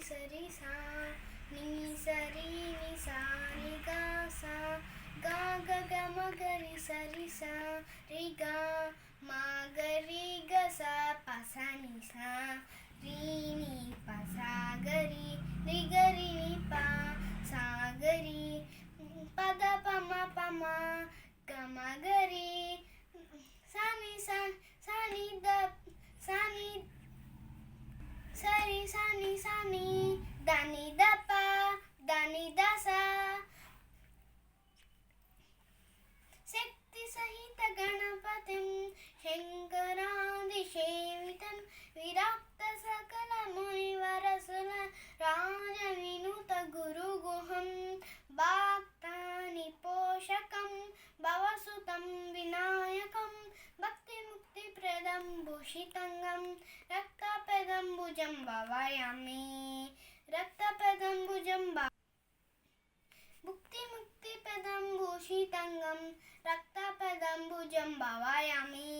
సరి సా నీ సరి ని సా ని గా సా గా గ గ మ గరి సరి సా రి గా మా గరి గ సా ప సా ని సా రి ని ప సా గరి రి గరి ని ప సా గరి పద ప మ గ మ గరి సా ని సా సా ని ద సా ని సరి సా ని సా ని ద ని ద ప ద ని ద సా శక్తి సహిత గణపతిం శంకరాది సేవితం విరక్త సకల మునివరసుల రాజ వినుత గురు గుహం భక్తాని పోషకం భవసుతం వినాయకం భక్తి ముక్తి ప్రదం భూషితంగం రక్తపదంబుజం భవాయామి రక్తపదంబుజం భుక్తి ముక్తి పదం భూషితంగం రక్తపదంబుజం భవాయామి